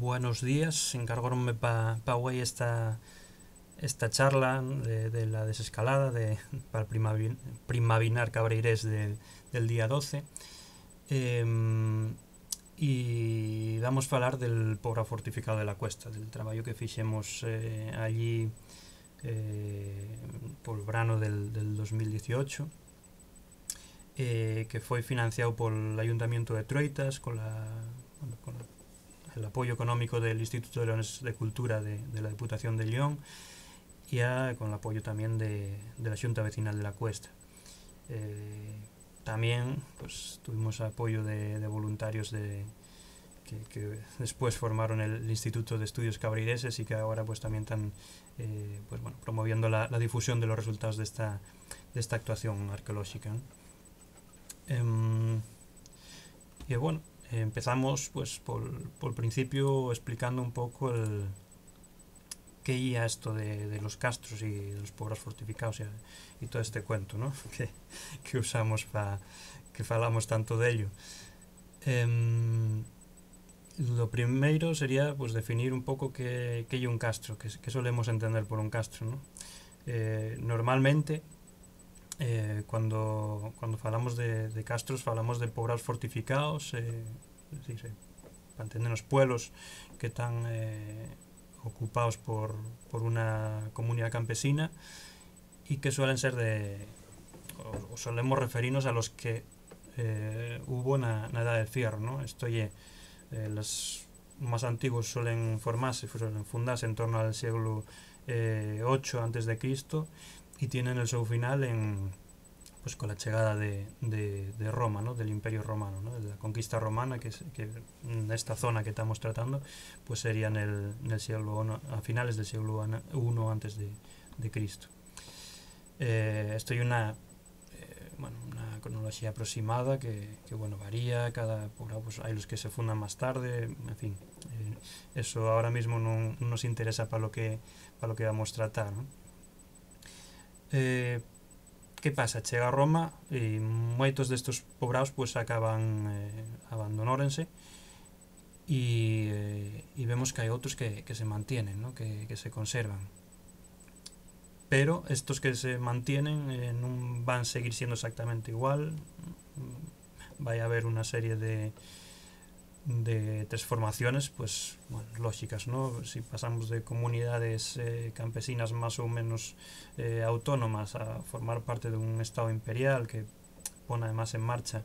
Buenos días, encargóronme para hoy esta charla de la desescalada para el primavinar cabreirés del día 12. Y vamos a hablar del poblado fortificado de la Cuesta, del trabajo que fixemos allí por el verano del 2018, que fue financiado por el Ayuntamiento de Troitas con el apoyo económico del Instituto de Leones de Cultura de la Diputación de León y con el apoyo también de la Junta Vecinal de la Cuesta. También pues, tuvimos apoyo de voluntarios que después formaron el Instituto de Estudios Cabreireses y que ahora pues también están promoviendo la difusión de los resultados de esta actuación arqueológica, ¿no? Y bueno, empezamos pues por el principio explicando un poco qué iba esto de los castros y de los poblados fortificados y todo este cuento, ¿no? que usamos que falamos tanto de ello. Lo primero sería pues definir un poco qué es un castro, qué solemos entender por un castro, ¿no? Normalmente cuando falamos de castros falamos de poblados fortificados, para entender los pueblos que están ocupados por una comunidad campesina y que suelen ser o solemos referirnos a los que hubo en la Edad del Fierro, ¿no? Esto los más antiguos suelen fundarse en torno al siglo 8 antes de Cristo y tienen el seu final pues con la llegada de Roma, ¿no? Del Imperio Romano, ¿no? De la conquista romana que en esta zona que estamos tratando pues sería en el siglo I, a finales del siglo I antes de Cristo. Esto hay una cronología aproximada que varía cada poblado, pues hay los que se fundan más tarde, en fin, eso ahora mismo no nos interesa para lo que vamos a tratar, ¿no? ¿Qué pasa? Chega a Roma y moitos destos poblados pues acaban abandonórense y vemos que hay otros que se mantienen, ¿no? que se conservan, pero estos que se mantienen non van a seguir siendo exactamente igual, vai a haber una serie de transformaciones pues lógicas, ¿no? Si pasamos de comunidades campesinas más o menos autónomas a formar parte de un estado imperial que pone además en marcha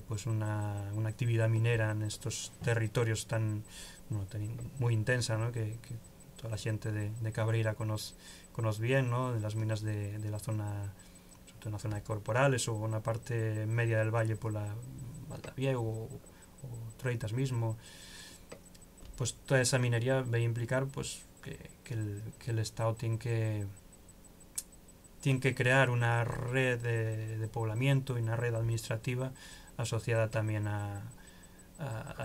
pues una actividad minera en estos territorios tan muy intensa, ¿no? que toda la gente de Cabreira conoce bien, ¿no? De las minas de la zona, sobre todo en la zona de Corporales o una parte media del valle por la Valdavia o Troitas mismo, pues toda esa minería va a implicar pues que el Estado tiene que crear una red de poblamiento y una red administrativa asociada también a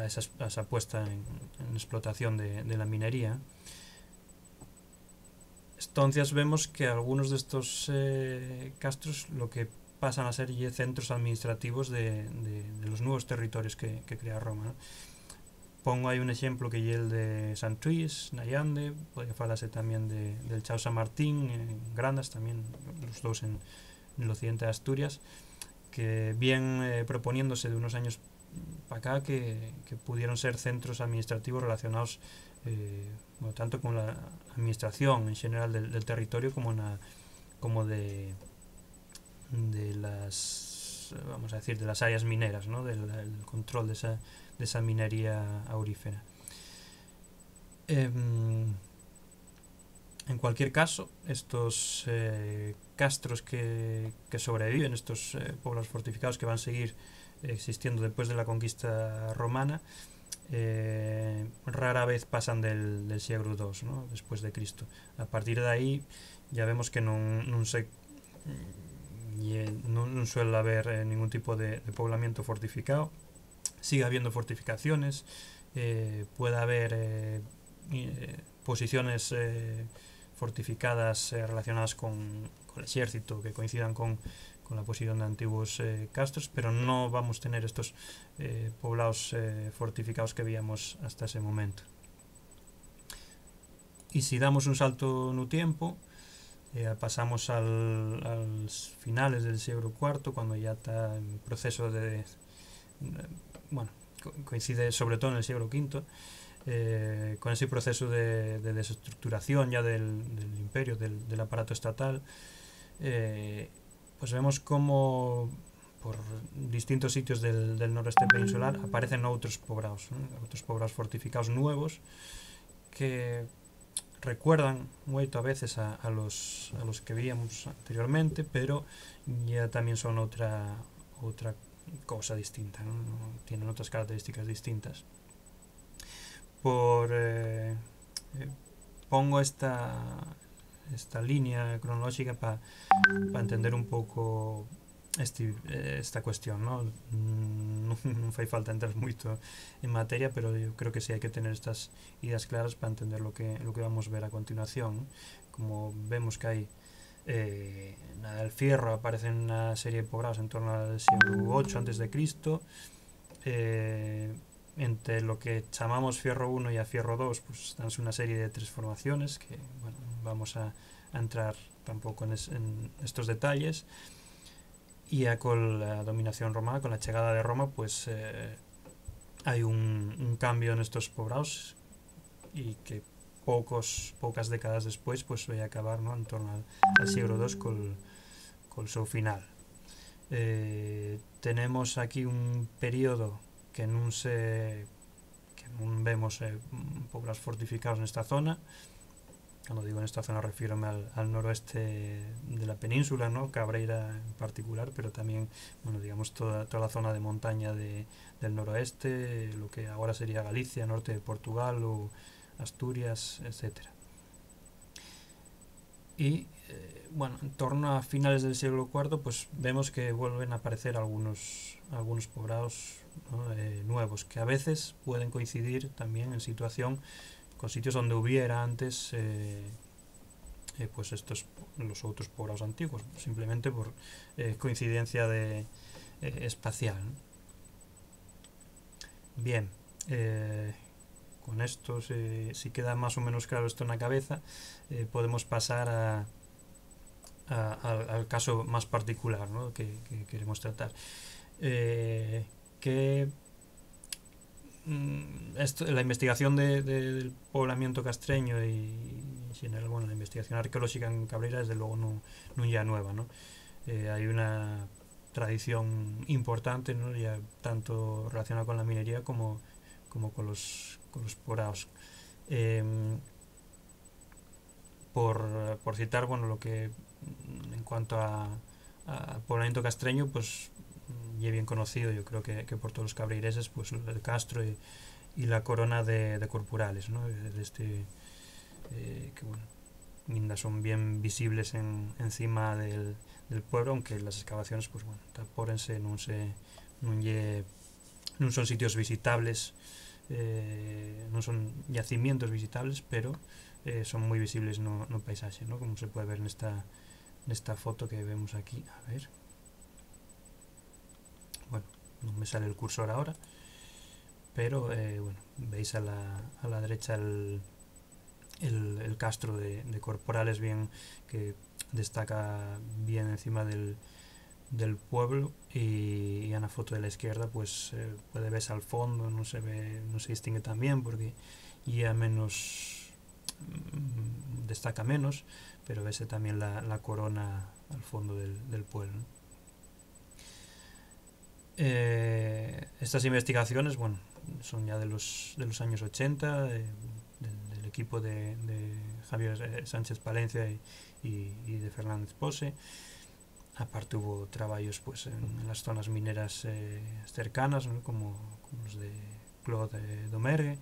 esa puesta en explotación de la minería. Entonces vemos que algunos de estos castros lo que pasan a ser centros administrativos de los nuevos territorios que crea Roma, ¿no? Pongo ahí un ejemplo que es el de Sant Lluís, Nallande, podría hablarse también del Chao San Martín, en Grandas, también los dos en el occidente de Asturias, que bien proponiéndose de unos años para acá que pudieron ser centros administrativos relacionados tanto con la administración en general del territorio como de las, vamos a decir, de las áreas mineras, ¿no? del control de esa minería aurífera. En cualquier caso, estos castros que sobreviven, estos poblados fortificados que van a seguir existiendo después de la conquista romana, rara vez pasan del siglo II, ¿no? Después de Cristo. A partir de ahí ya vemos que no suele haber ningún tipo de poblamiento fortificado. Sigue habiendo fortificaciones, puede haber posiciones fortificadas relacionadas con el ejército que coincidan con la posición de antiguos castros, pero no vamos a tener estos poblados fortificados que veíamos hasta ese momento. si damos un salto no tiempo, pasamos aos finales del siglo IV, cuando ya está en proceso de bueno, coincide sobre todo en el siglo V, con ese proceso de desestructuración ya del imperio, del aparato estatal. Pues vemos como por distintos sitios del noroeste peninsular aparecen outros poblados fortificados nuevos que recuerdan moito a veces a los que víamos anteriormente, pero ya también son otra cosa distinta, ¿no? Tienen otras características distintas. Pongo esta línea cronológica para entender un pouco esta cuestión, ¿no? Non fai falta entrar moito en materia, pero yo creo que sí hai que tener estas ideas claras para entender lo que vamos a ver a continuación, ¿no? Como vemos que hai el Fierro aparece en una serie de poblados en torno al siglo VIII a.C. Entre lo que llamamos Fierro I y a Fierro II, pues dan una serie de tres formaciones que, bueno, vamos a entrar tampoco en estos detalles. Y ya con la dominación romana, con la llegada de Roma, pues hay un cambio en estos poblados y que pocas décadas después pues vai acabar, ¿no?, en torno al siglo II con su final. Tenemos aquí un periodo que non vemos poblados fortificados en esta zona. Cuando digo en esta zona refiero al noroeste de la península, ¿no?, Cabreira en particular, pero también, bueno, digamos toda la zona de montaña del noroeste, lo que ahora sería Galicia, norte de Portugal o Asturias, etcétera. Y bueno, en torno a finales del siglo IV, pues vemos que vuelven a aparecer algunos poblados, ¿no?, nuevos, que a veces pueden coincidir también en situación con sitios donde hubiera antes pues los otros poblados antiguos, simplemente por coincidencia espacial, ¿no? Bien, con esto, si queda más o menos claro esto en la cabeza, podemos pasar al caso más particular, ¿no?, que queremos tratar. La investigación del poblamiento castreño y en general, bueno, la investigación arqueológica en Cabreira desde luego no ya nueva, ¿no? Hay una tradición importante, ¿no?, ya tanto relacionada con la minería como con los poblados. Por citar, bueno, lo que en cuanto a poblamiento castreño, pues ya bien conocido, yo creo que por todos los cabreireses, pues el castro y la corona de corporales, ¿no?, que bueno, mindas son bien visibles encima del pueblo, aunque las excavaciones, pues bueno, tapórense, non son sitios visitables, non son yacimientos visitables, pero son muy visibles no paisaje, ¿no?, como se puede ver en esta foto que vemos aquí. A ver, bueno, no me sale el cursor ahora, pero bueno, veis a la derecha el castro de Corporales, bien, que destaca bien encima del pueblo, y en la foto de la izquierda pues puede verse al fondo, no se distingue tan bien porque ya menos destaca menos, pero vese también la corona al fondo del pueblo, ¿no? Estas investigaciones, bueno, son ya de los años 80, del equipo de Javier Sánchez Palencia y de Fernández Pose. Aparte hubo trabajos pues en las zonas mineras cercanas, ¿no?, como los de Claude Domergue,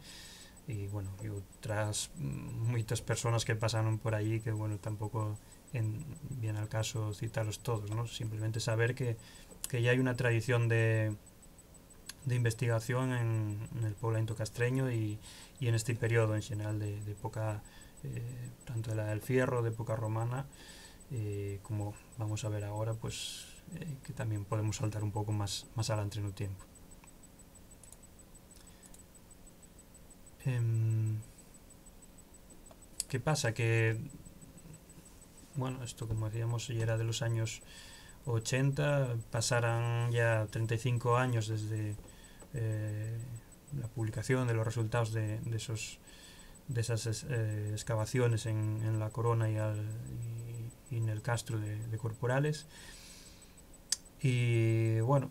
y bueno, y otras muchas personas que pasaron por allí, que bueno, tampoco viene al caso citarlos todos, ¿no? Simplemente saber que ya hay una tradición de investigación en el poblamiento castreño y en este periodo en general de época, tanto de la del Fierro, de época romana, como vamos a ver ahora, pues que también podemos saltar un poco más adelante en el tiempo. ¿Qué pasa? Que, bueno, esto como decíamos ya era de los años 80, pasaran ya 35 años desde eh, la publicación de los resultados de esas excavaciones en la corona y en el castro de Corporales. Y bueno,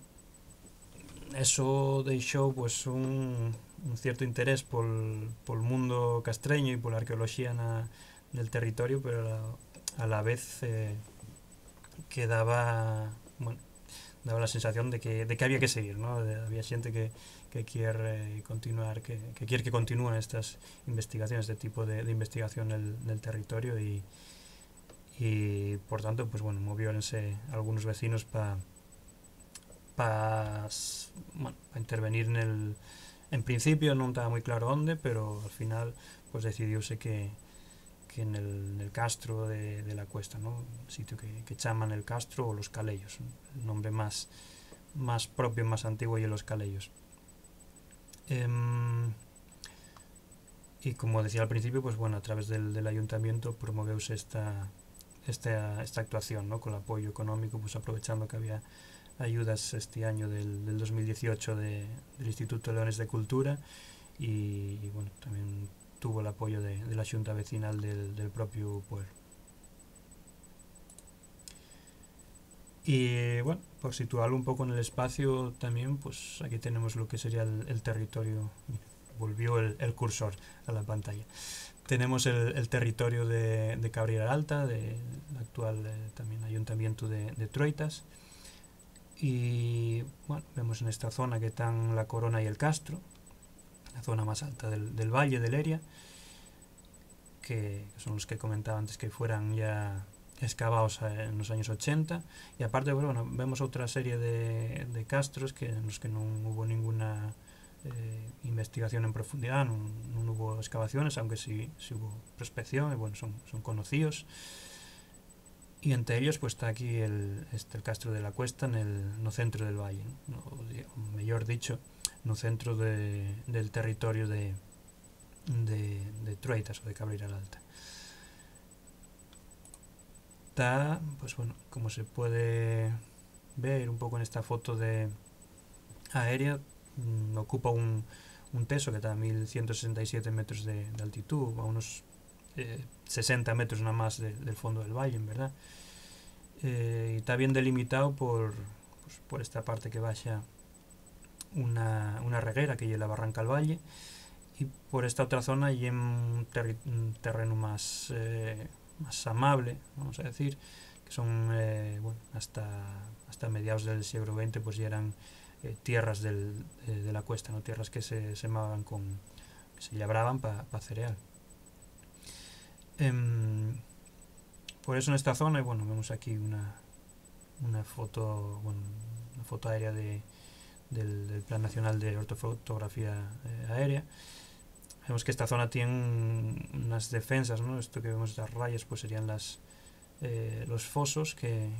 eso deixou pues un cierto interés por mundo castreño y por la arqueología del territorio, pero a la vez quedaba, bueno, daba la sensación de que había que seguir, ¿no? Había gente que quiere continuar, que quiere que continúen estas investigaciones, este tipo de investigación del territorio y por tanto, pues bueno, moviórense algunos vecinos para bueno, intervenir en principio non estaba moi claro onde, pero al final pues decidiuse que en el castro de la cuesta, ¿no? El sitio que chaman el castro o los calellos, ¿no? El nombre más propio, más antiguo, y los calellos. Y como decía al principio, pues bueno, a través del ayuntamiento promoveuse esta actuación, ¿no? Con el apoyo económico, pues aprovechando que había ayudas este año del 2018 del Instituto Leones de Cultura y bueno, también tuvo el apoyo de la Xunta Vecinal del propio pueblo. Y bueno, por situarlo un poco en el espacio también, pues aquí tenemos lo que sería el territorio. Mira, volvió el cursor a la pantalla. Tenemos el territorio de Cabrera Alta, del actual también ayuntamiento de Troitas. Y bueno, vemos en esta zona que están la Corona y el Castro, la zona más alta del valle de Leria, que son los que comentaba antes que fueran ya excavados en los años 80. Y aparte, bueno, vemos otra serie de castros en los que no hubo ninguna investigación en profundidad, no hubo excavaciones, aunque sí hubo prospección, y bueno, son conocidos. Y entre ellos pues está aquí el castro de la Cuesta no centro del valle, ¿no? O mellor dicho, no centro del territorio de Troitas o de Cabreira Alta. Está, pues bueno, como se puede ver un poco en esta foto aérea, ocupa un teso que está a 1167 metros de altitud, a unos 60 metros nada más del fondo del valle, en verdad. Y está bien delimitado por esta parte que baja una reguera que lleva la Barranca al Valle, y por esta otra zona y en un terreno más amable, vamos a decir, que son bueno, hasta mediados del siglo XX pues ya eran tierras de la cuesta, ¿no? Tierras que se semaban que se labraban para cereal. Por eso en esta zona, y bueno, vemos aquí una foto, bueno, una foto aérea del Plan Nacional de Ortofotografía Aérea. Vemos que esta zona tiene unas defensas, ¿no? Esto que vemos, las rayas, pues serían los fosos que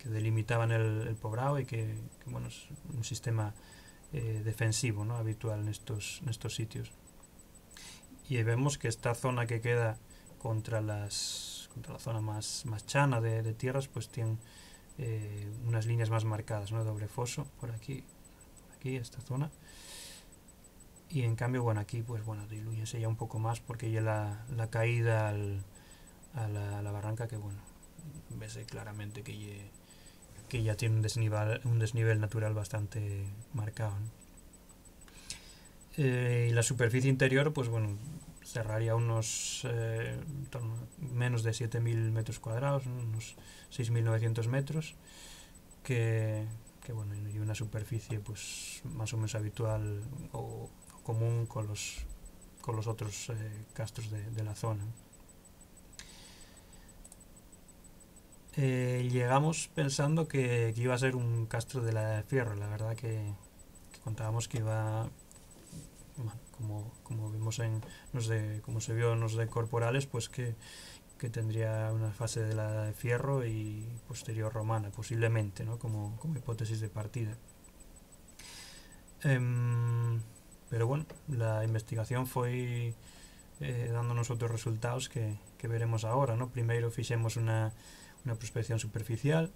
delimitaban el poblado y que bueno, es un sistema defensivo, ¿no? Habitual en estos sitios. Y vemos que esta zona que queda contra la zona más chana de tierras, pues tiene unas líneas más marcadas, ¿no? Doble foso por aquí, esta zona. Y en cambio, bueno, aquí pues bueno, dilúyese ya un poco más porque ya la caída a la barranca, que bueno, ves claramente que ya tiene un desnivel natural bastante marcado, ¿no? Y la superficie interior, pues bueno, cerraría unos menos de 7.000 metros cuadrados, ¿no? Unos 6.900 metros, que bueno, y una superficie pues más o menos habitual o común con los otros castros de la zona. Llegamos pensando que iba a ser un castro de la Fierro, la verdad que contábamos que iba, bueno, como vimos como se vio en los de Corporales, pues que tendría una fase de la de Fierro y posterior romana, posiblemente, ¿no? Como hipótesis de partida. Pero bueno, la investigación fue dándonos outros resultados que veremos agora, ¿no? Primeiro fixemos unha prospección superficial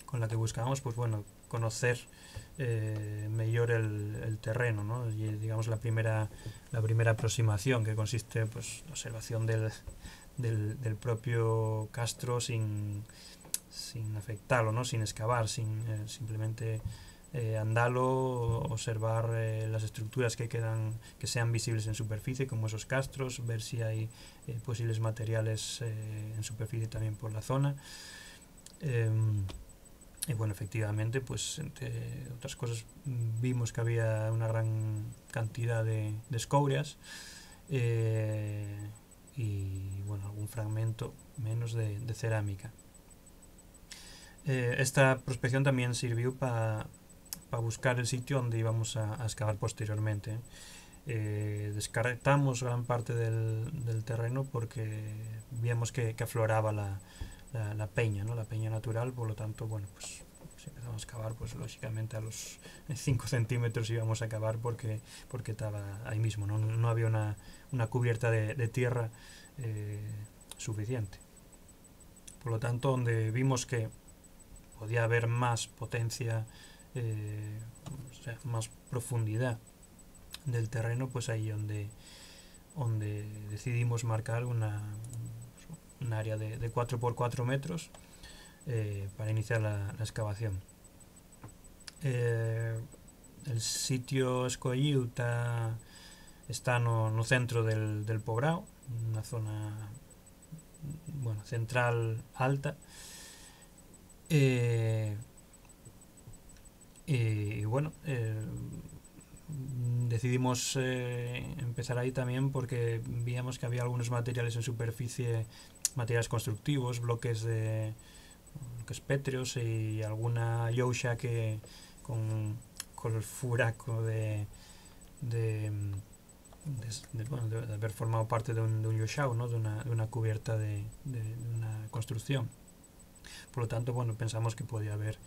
con la que buscábamos, pues bueno, conocer mellor el terreno, ¿no? Y digamos la primera aproximación, que consiste pues la observación del propio castro sin afectarlo, ¿no? Sin excavar, simplemente andalo, observar las estructuras que sean visibles en superficie, como esos castros, ver si hay posibles materiales en superficie también por la zona. Y bueno, efectivamente, pues entre otras cosas vimos que había una gran cantidad de escorias y bueno, algún fragmento menos de cerámica. Esta prospección también sirvió para buscar el sitio donde íbamos a excavar posteriormente. Descartamos gran parte del terreno porque víamos que afloraba la peña, ¿no? La peña natural, por lo tanto, bueno, pues si empezamos a excavar, pues lógicamente a los 5 centímetros íbamos a acabar porque estaba ahí mismo, no había una cubierta de tierra suficiente. Por lo tanto, donde vimos que podía haber más potencia, o sea, más profundidad del terreno, pues ahí donde decidimos marcar un área de 4 por 4 metros para iniciar la excavación. El sitio escollido está no centro del pobrao, una zona, bueno, central alta, y bueno, decidimos empezar ahí también porque veíamos que había algunos materiales en superficie, materiales constructivos, bloques pétreos y alguna yousha que con el furaco de haber formado parte de un yoshao, ¿no? de una cubierta de una construcción. Por lo tanto, bueno, pensamos que podía haber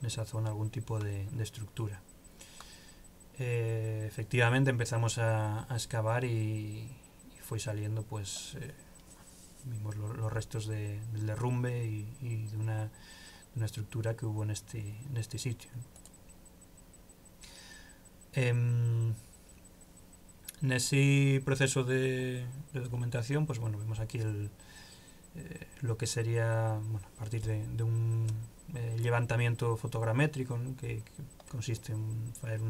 en esa zona algún tipo de estructura. Efectivamente empezamos a excavar y fue saliendo, pues vimos los restos del derrumbe y de una estructura que hubo en este sitio. En ese proceso de documentación, pues bueno, vemos aquí lo que sería, bueno, a partir de un levantamiento fotogramétrico, ¿no? que consiste en hacer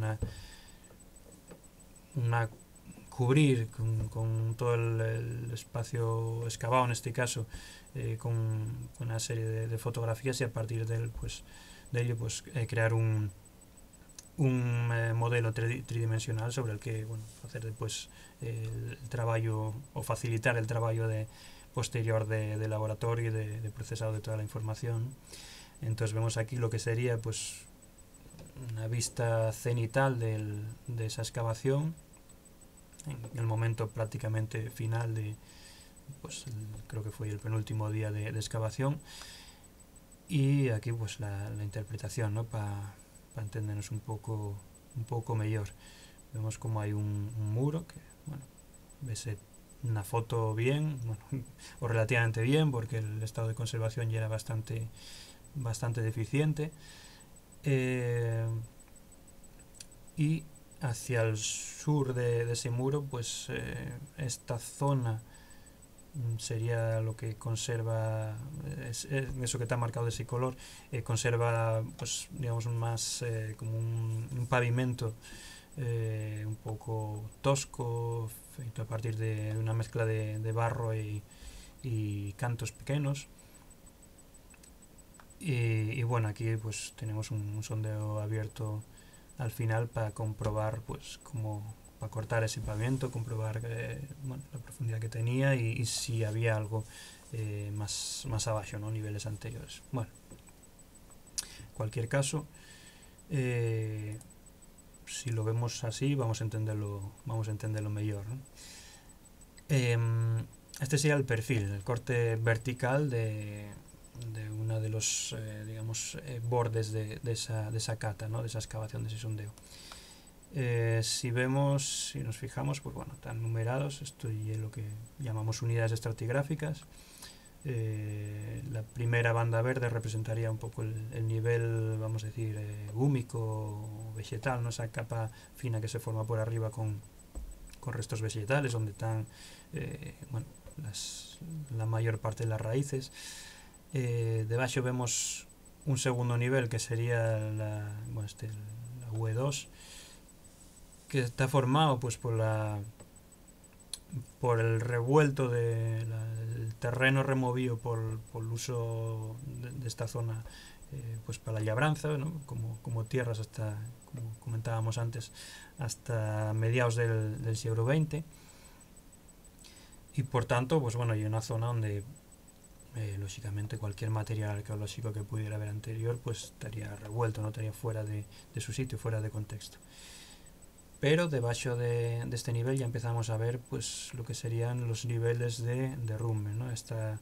cubrir con todo el espacio excavado, en este caso, con una serie de fotografías, y a partir de ello crear un modelo tridimensional sobre el que, bueno, hacer después el trabajo o facilitar el trabajo posterior de laboratorio y de procesado de toda la información. Entonces vemos aquí lo que sería, pues, una vista cenital de esa excavación en el momento prácticamente final pues creo que fue el penúltimo día de excavación, y aquí pues la interpretación, ¿no? Para entendernos un poco mejor. Vemos como hay un muro que, bueno, vese una foto bien, bueno, o relativamente bien, porque el estado de conservación ya era bastante deficiente, y hacia el sur de ese muro, pues esta zona sería lo que conserva, eso que está marcado de ese color, conserva, pues digamos, más como un pavimento un poco tosco, feito a partir de una mezcla de barro y cantos pequeños. Y bueno, aquí pues tenemos un sondeo abierto al final para comprobar, pues, para cortar ese pavimento, comprobar bueno, la profundidad que tenía y si había algo más abajo, ¿no? Niveles anteriores. Bueno, en cualquier caso, si lo vemos así, vamos a entenderlo mejor, ¿no? Este sería el perfil, el corte vertical de uno de los digamos bordes de esa cata, ¿no? De esa excavación, de ese sondeo. Si nos fijamos, pues bueno, están numerados. Esto es lo que llamamos unidades estratigráficas. La primera banda verde representaría un poco el nivel, vamos a decir, húmico o vegetal, ¿no? Esa capa fina que se forma por arriba con restos vegetales, donde están bueno, la mayor parte de las raíces. Debajo vemos un segundo nivel que sería la UE2, que está formado pues por el revuelto del terreno removido por el uso de esta zona pues para la labranza, ¿no? como tierras hasta, como comentábamos antes, hasta mediados del siglo XX. Y por tanto, pues bueno, hay una zona donde lógicamente cualquier material arqueológico que pudiera haber anterior pues estaría revuelto, no estaría fuera de su sitio, fuera de contexto. Pero debajo de este nivel ya empezamos a ver pues lo que serían los niveles de derrumbe, ¿no? Esta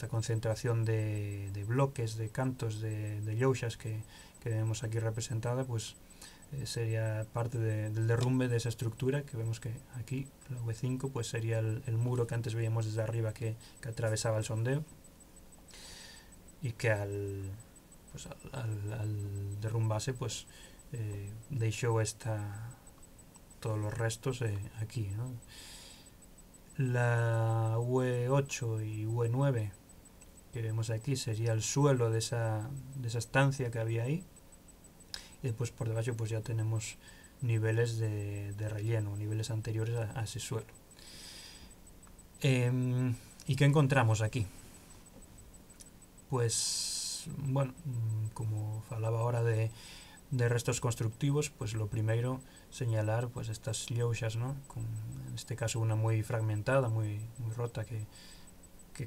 concentración de bloques, de cantos, de llouxas que vemos aquí representada, pues sería parte del derrumbe de esa estructura, que vemos que aquí la V5 pues sería el muro que antes veíamos desde arriba que atravesaba el sondeo, y que al derrumbarse pues dejó todos los restos aquí, ¿no? La UE8 y UE9 que vemos aquí sería el suelo de esa estancia que había ahí, y después por debajo pues ya tenemos niveles de relleno, niveles anteriores a ese suelo. ¿Y qué encontramos aquí? Pues bueno, como falaba ahora de restos constructivos, pues lo primero señalar pues estas llouxas, ¿no? En este caso una muy fragmentada, muy rota, que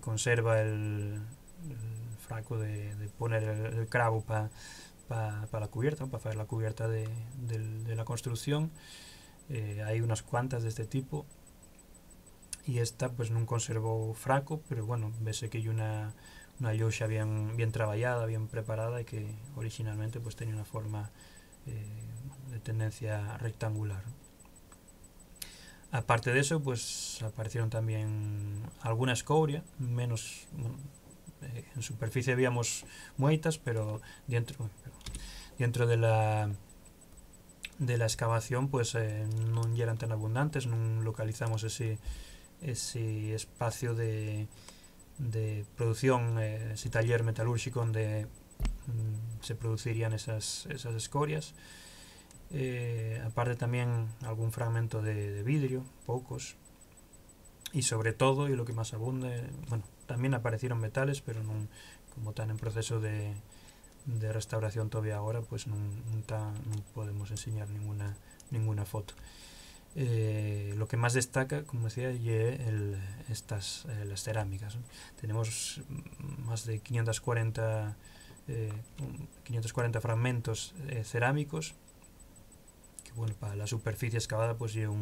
conserva el fraco de poner el cravo para la cubierta, para hacer la cubierta de la construcción. Hay unas cuantas de este tipo, y esta pues no conservó fraco, pero bueno, vese que hay una llouxa bien trabajada, bien preparada, y que originalmente pues tenía una forma de tendencia rectangular. Aparte de eso, pues aparecieron también alguna escoria, menos, bueno, en superficie veíamos mueitas, pero dentro de la excavación pues no eran tan abundantes, no localizamos ese espacio de producción, ese taller metalúrgico donde se producirían esas escorias. Aparte también algún fragmento de vidrio, pocos, y sobre todo, y lo que más abunde, bueno, también aparecieron metales, pero como están en proceso de restauración todavía ahora, pues no podemos enseñar ninguna foto. Lo que más destaca, como decía, las cerámicas, ¿no? Tenemos más de 540 fragmentos cerámicos, que bueno, para la superficie excavada pues lleva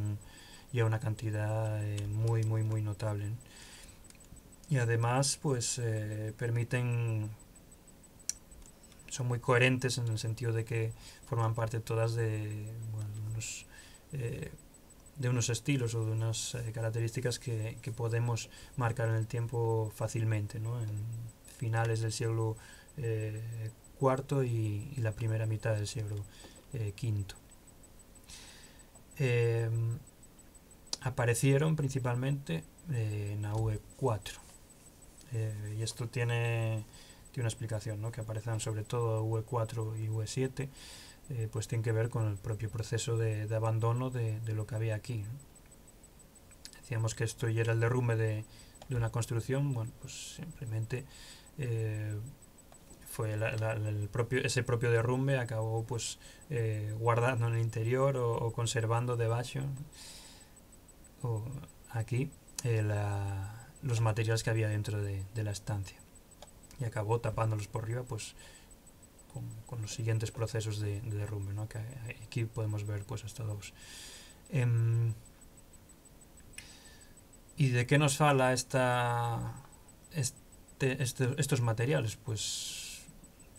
una cantidad muy notable, ¿no? Y además pues son muy coherentes en el sentido de que forman parte todas de unos estilos o de unas características que podemos marcar en el tiempo fácilmente, ¿no? En finales del siglo IV y la primera mitad del siglo V. Aparecieron principalmente en la UE4, y esto tiene una explicación, ¿no? Que aparezcan sobre todo UE4 y UE7, pues tiene que ver con el propio proceso de abandono de lo que había aquí, ¿no? Decíamos que esto ya era el derrumbe de una construcción. Bueno, pues simplemente fue ese propio derrumbe acabó pues guardando en el interior o conservando debajo, o aquí los materiales que había dentro de la estancia, y acabó tapándolos por arriba pues con los siguientes procesos de derrumbe, ¿no? Que aquí podemos ver pues hasta dos. ¿Y de qué nos fala estos materiales? Pues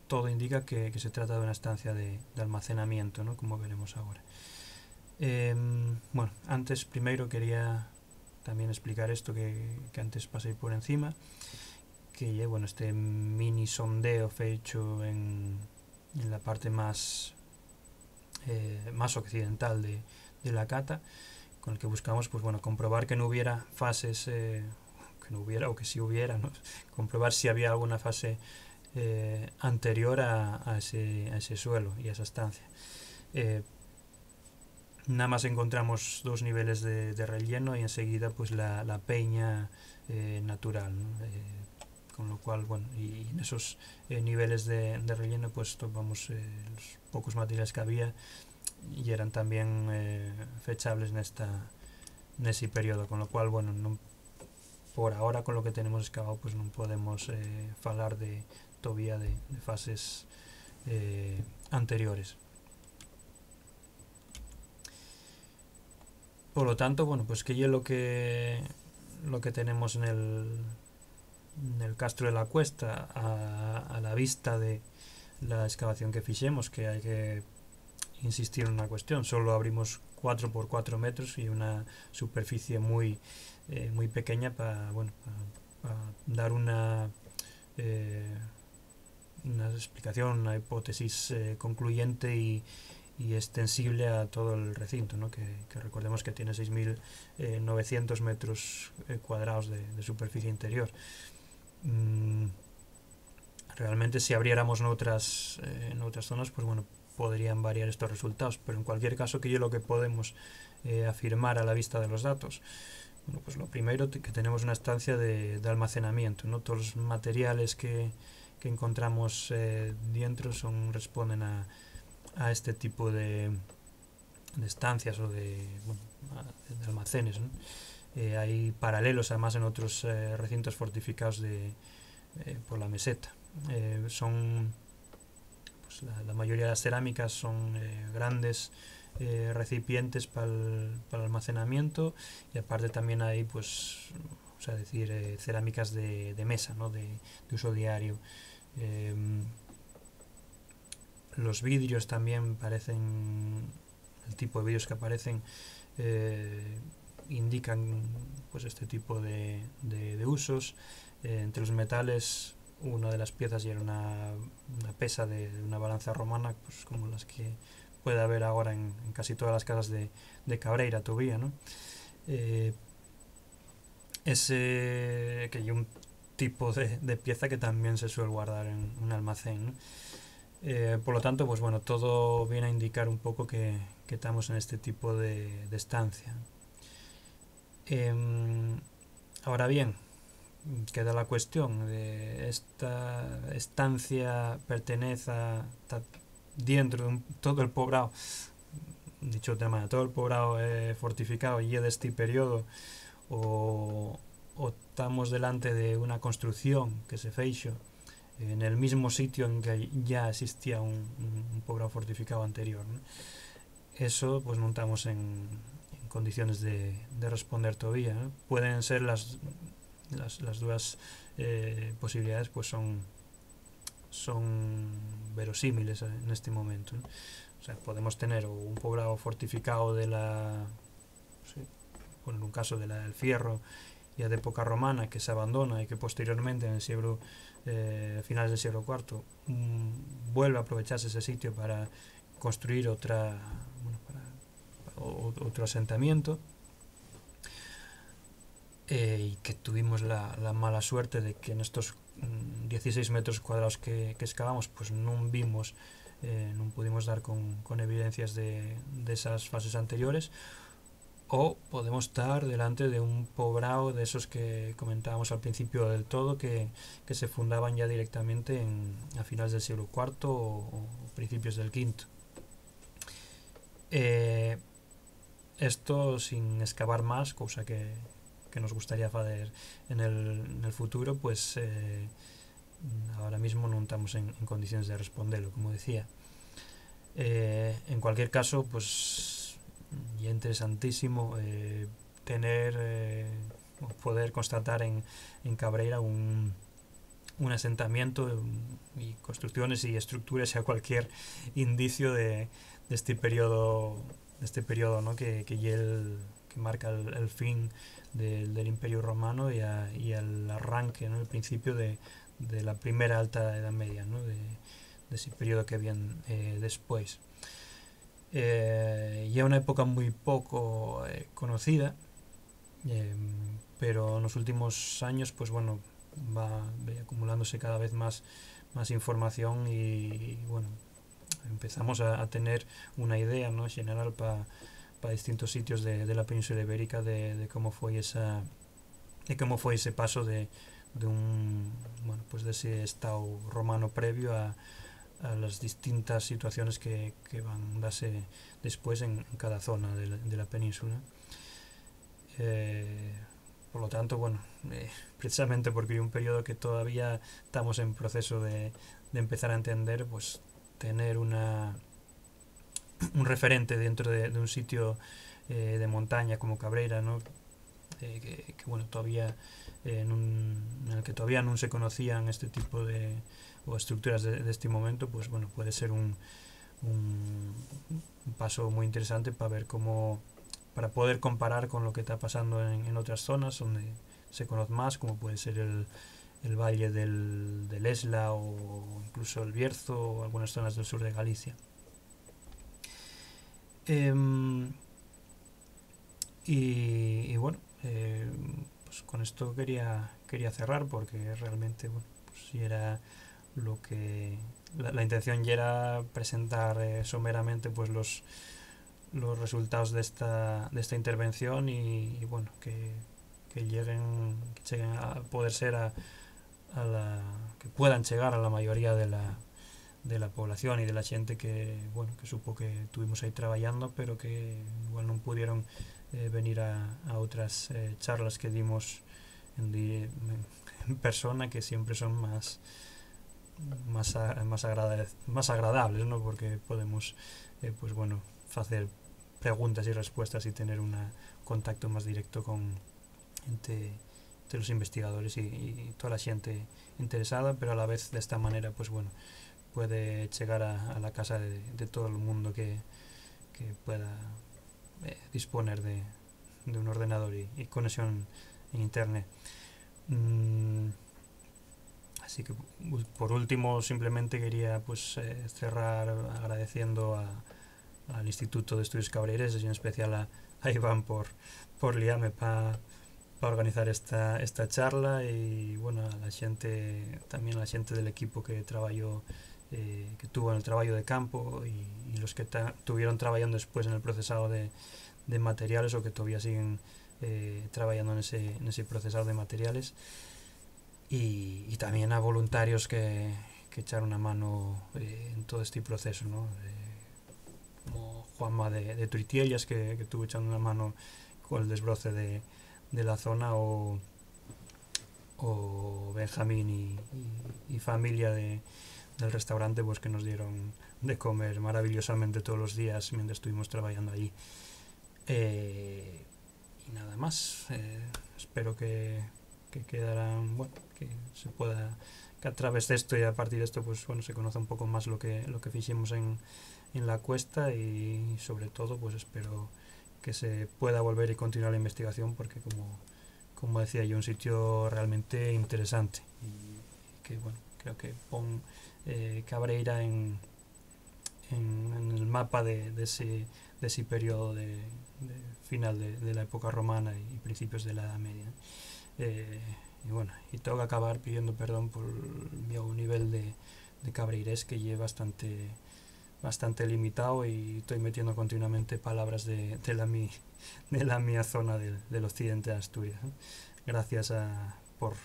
todo indica que se trata de una estancia de almacenamiento, ¿no? Como veremos ahora. Bueno, antes primero quería también explicar esto que antes pasé por encima, que bueno, este mini sondeo fecho en la parte más occidental de la cata, con el que buscamos pues bueno, comprobar que no hubiera fases, que no hubiera, o que si hubiera, ¿no? Comprobar si había alguna fase anterior a ese suelo y a esa estancia. Nada más encontramos dos niveles de relleno y enseguida pues la peña natural, ¿no? Con lo cual, bueno, y en esos niveles de relleno pues topamos los pocos materiales que había y eran también fechables nese periodo, con lo cual, bueno, por ahora con lo que tenemos excavado pues non podemos falar todavía de fases anteriores. Por lo tanto, bueno, pues que es lo que tenemos en el Castro de la Cuesta a la vista de la excavación que fixemos, que hai que insistir en una cuestión. Solo abrimos 4 por 4 metros y una superficie muy pequeña para dar una explicación, una hipótesis concluyente y extensible a todo el recinto, ¿no? que recordemos que tiene 6.900 metros cuadrados de superficie interior. Realmente si abriéramos en otras zonas, pues bueno, podrían variar estos resultados, pero en cualquier caso, que es lo que podemos afirmar a la vista de los datos. Bueno, pues lo primero, que tenemos una estancia de almacenamiento, ¿no? Todos los materiales que encontramos dentro responden a este tipo de estancias o de almacenes, ¿no? Hay paralelos además en otros recintos fortificados por la meseta. Son pues la mayoría de las cerámicas son grandes recipientes para el almacenamiento, y aparte también hay pues cerámicas de mesa, ¿no? de uso diario. Los vidrios también parecen, el tipo de vidrios que aparecen indican pues este tipo de usos. Entre los metales, una de las piezas y era una pesa de una balanza romana, pues como las que puede haber ahora en casi todas las casas de Cabreira todavía, ¿no? Que hay un tipo de pieza que también se suele guardar en un almacén, ¿no? Por lo tanto, pues bueno, todo viene a indicar un poco que estamos en este tipo de estancia. Ahora bien, queda la cuestión de esta estancia pertenece dentro de todo el poblado, dicho de manera, todo el poblado fortificado y de este periodo, o estamos delante de una construcción que se feixo en el mismo sitio en que ya existía un poblado fortificado anterior, ¿no? Eso pues no estamos en condiciones de responder todavía, ¿no? Pueden ser las dos posibilidades, pues son verosímiles en este momento, ¿no? O sea, podemos tener un poblado fortificado de en un caso del Fierro, ya de época romana, que se abandona y que posteriormente en el siglo finales del siglo IV vuelve a aprovecharse ese sitio para construir otro asentamiento, y que tuvimos la mala suerte de que en estos 16 metros cuadrados que excavamos pues no vimos, no pudimos dar con evidencias de esas fases anteriores. O podemos estar delante de un poblado de esos que comentábamos al principio del todo, que se fundaban ya directamente a finales del siglo IV o principios del V. Esto sin excavar más, cosa que nos gustaría hacer en el futuro, pues ahora mismo no estamos en condiciones de responderlo, como decía. En cualquier caso, pues y interesantísimo poder constatar en Cabreira un un asentamiento y construcciones y estructuras, a cualquier indicio de este periodo, ¿no? Que marca el fin del Imperio Romano y el arranque, ¿no? El principio de la primera alta Edad Media, ¿no? De ese periodo que habían después. Ya una época muy poco conocida, pero en los últimos años, pues bueno, va acumulándose cada vez más información y bueno, empezamos a tener una idea, ¿no? General para distintos sitios de la península ibérica de cómo fue ese paso de un, bueno, pues de ese estado romano previo a las distintas situaciones que van a darse después en cada zona de la península. Por lo tanto, bueno, precisamente porque hay un periodo que todavía estamos en proceso de empezar a entender, pues tener un referente dentro de un sitio de montaña como Cabreira, ¿no? Que bueno, todavía en el que todavía no se conocían este tipo de o estructuras de este momento, pues bueno, puede ser un paso muy interesante para ver para poder comparar con lo que está pasando en otras zonas donde se conoce más, como puede ser el valle del Esla o incluso el Bierzo o algunas zonas del sur de Galicia. Y bueno, pues con esto quería cerrar porque realmente, bueno, pues si era lo que la intención ya era presentar someramente pues los resultados de esta intervención y bueno, que lleguen a poder ser que puedan llegar a la mayoría de la población y de la gente que bueno, que supo que estuvimos ahí trabajando, pero que igual no pudieron venir a otras charlas que dimos en persona, que siempre son más agradables, ¿no? Porque podemos pues bueno, hacer preguntas y respuestas y tener un contacto más directo entre los investigadores y toda la gente interesada, pero a la vez de esta manera, pues bueno, puede llegar a la casa de todo el mundo que pueda disponer de un ordenador y conexión en internet. Así que por último simplemente quería pues cerrar agradeciendo al Instituto de Estudios Cabreireses y en especial a Iván por liarme para organizar esta charla y bueno, a la gente, también a la gente del equipo que trabajó, que tuvo en el trabajo de campo y los que estuvieron trabajando después en el procesado de materiales o que todavía siguen trabajando en ese procesado de materiales y también a voluntarios que echaron una mano en todo este proceso, ¿no? Como Juanma de Tuitiellas que estuvo echando una mano con el desbroce de la zona o Benjamín y familia del restaurante, pues que nos dieron de comer maravillosamente todos los días mientras estuvimos trabajando allí. Y nada más, espero que quedarán, bueno, que se pueda, que a través de esto y a partir de esto, pues bueno, se conozca un poco más lo que hicimos en la cuesta y sobre todo pues espero que se pueda volver y continuar la investigación porque como decía yo, un sitio realmente interesante y que bueno, creo que pon Cabreira en el mapa de ese periodo de final de la época romana y principios de la Edad Media. Y bueno, y tengo que acabar pidiendo perdón por mi nivel de cabreirés que lleva bastante limitado y estoy metiendo continuamente palabras de la mía zona del occidente de Asturias. Gracias por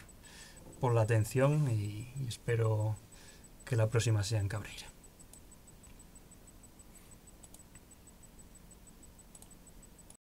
la atención y espero que la próxima sea en Cabreira.